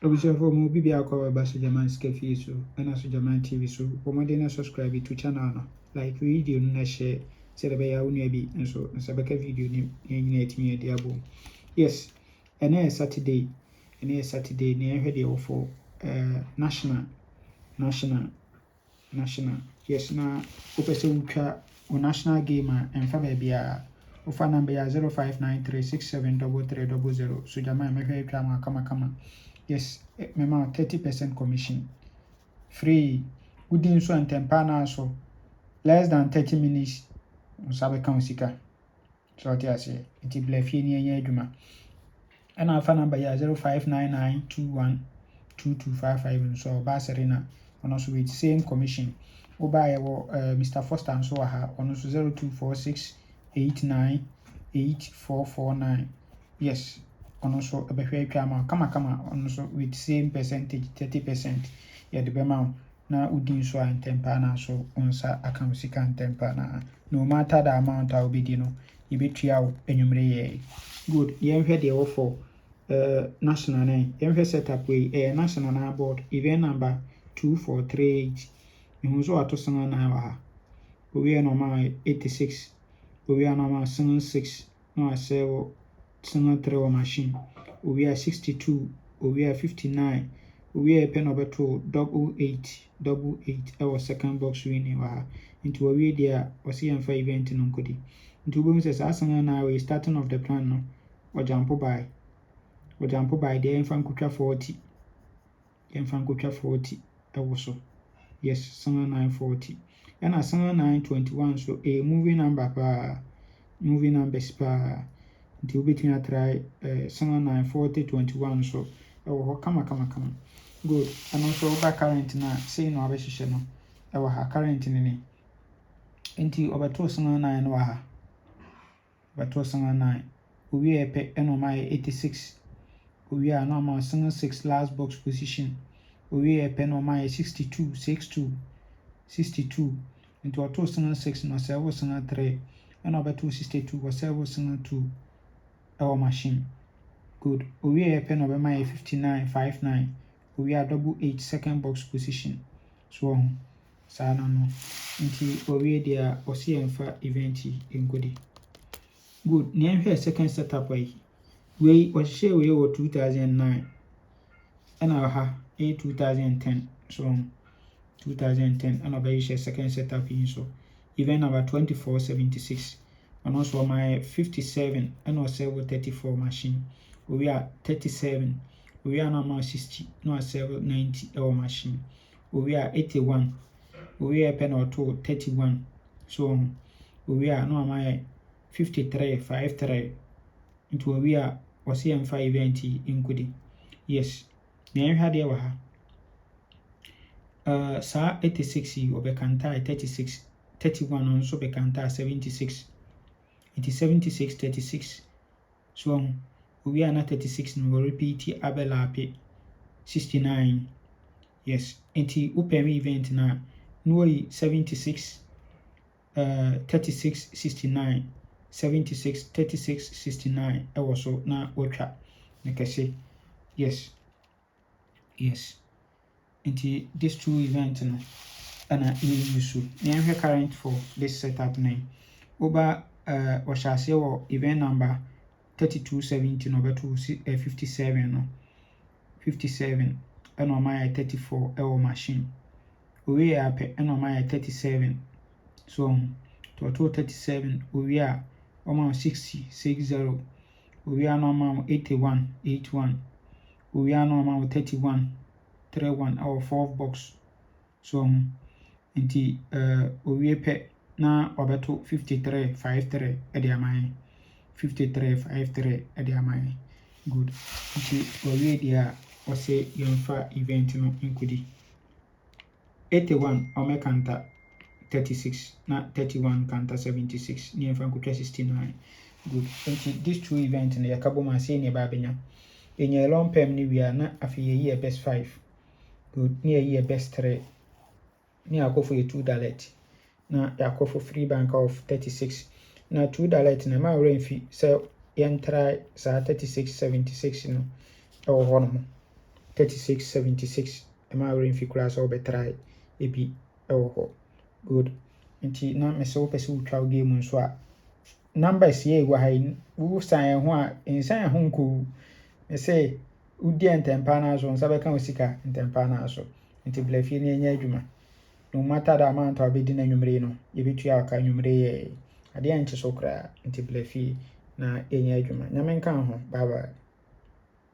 Obisefo mo bibia kwa ba Sojaman Skefi so na Sojaman TV so pomode na subscribe to channel no like video na share se de be ya wonu abi nso se be ka video ni nyina etimi ade abo. Yes, and then Saturday ni ehwe de ofo national yes na opese utwa o national game a emfa ba bia ofa number ya 0593673300 Sojaman mehwe atwa ma kama. Yes, mema 30% commission. Free. Within so and tempana so less than 30 minutes. Sabe kan sika. So I say it blefi ni enya adwuma. And our phone number ya 0599212255 so basarina on also with same commission. Oba ye wo Mr. Foster so ha on also 0246898449. Yes. On also a behwe kama on also with same percentage 30%. Yeah, the amount na udin so and tempana so onsa account sika and tempana. No matter the amount I'll be dino, you be trial enyumre. Good. Yeah, the offer national name. Yeah, setup way national board event number 2438. You so atosana na wa. We are normal 86. We are normal 76. No I say single 3 machine. We are 62. We are 59. We are pen over 88. Our second box winning wa. Into a way there was here for event in Unkodi. Into booms as Asana now we starting of the plan no. Or jump by the infant kucha 40. Infant kucha 40. Also. Yes, Sanga 940. And a Sanga 921. So a movie number movie numbers pa. Until between I try 94021 so come. Good. And also over current na say no abeshishe no. Ha current ni. Until over 209 wa ha. Over 209. We epe eno my 86. We are normal 6 last box position. We epe no my 62. Into a 206 no 703. And over 262 was 702. Our machine. Good. We are pen over my 5959. We are 88 second box position. So sana no. Until we there or see and for event in goodie. Good. Near here second setup way. We was share we over 2009. And our ha 2010. So 2010 and over share second setup in so event number 2476. And also my 57 and also 34 machine. We are 37. We are normal 60. No 90 our machine. We are 81. We are pen or 31. So we are normal 53 53. Into we are or CM5 event in Kudi. Yes. Then had the Sa 86 you obekanta 36. 31 also bekanta 76. It is 76 36. So we are not 36 no repeat abelape 69. Yes, enti upemi event na no 76 36 69 76 36 69 also na otwa nekase. Yes enti these two events no ana use na current for this setup name over Oshase or event number 3270 no beto 57 no 57 and on my 34 machine. We are and on my 37. So total 37 we are almost 60. We are normal 81. We are normal 31 our fourth box. So inti we pe na obeto 53 53 ediamai 53 53 ediamai. Good. Inti we dia o say yemfa event no include 81 omekanta 36 na 31 kanta 76 ni yemfa nkutwa 69. Good. Inti these two events na yakabo ma say ne ba benya enye long pem ni wia na afi ye best 5. Good. Ni ye best 3. Ni akofo ye $2 na yakofo free bank of 36 na $2 na ma renfi so yen try sa 36 76 no e wo hono 3676 ɛma wɔn mfi koraa sɛ wɔbɛtry ebi ɛwɔ hɔ. Good. Nti na mesɛ wopɛ sɛ wotwa wo game nso a numbers yɛ ɛwɔ ha yi wo san ho a nsan ho nkɔ mesɛ wodi ntɛmpa no so nsa bɛka wo sika ntɛmpa no so. Nti bla fie ne ɛnyɛ adwuma. No matter the amount a wobɛdi na nwummere no yɛbɛtua aka nwummere yɛ adeɛ nkye so koraa. Nti bla fie na ɛnyɛ adwuma. Nyame nka ho. Bye bye.